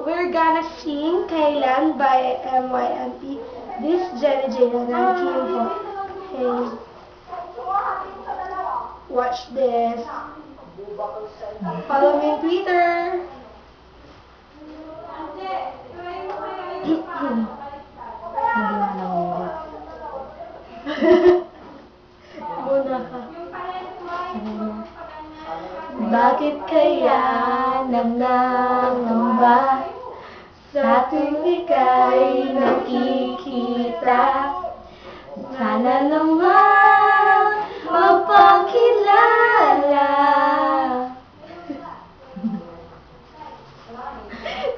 we're gonna sing Kailan by MYMP. This Jenny J na Kim po. Hey, watch this. Follow me on Twitter. Muna ka. Bakit kaya nangangamba sa tuwing ika'y nakikita? Sana naman mapakilala.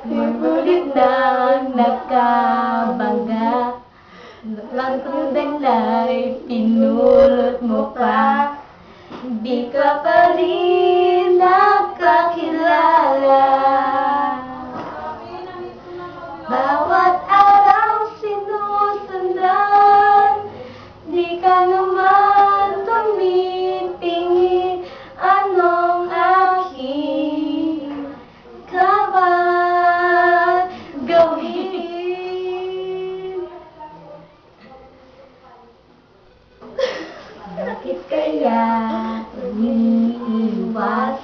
Ngunit nang nakabangga, ang tunay pinulot mo pa. Di ka pa rin nakakilala. Bawat araw sinusundan, di ka naman tumitingin. Anong aking dapat gawin? Bakit kaya umiiwas?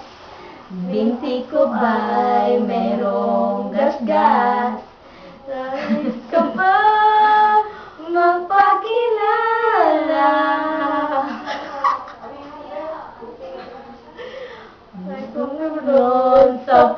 Binti ko ba'y merong gasgas? Nais ka ba magpakilala? Ay kung naroon sa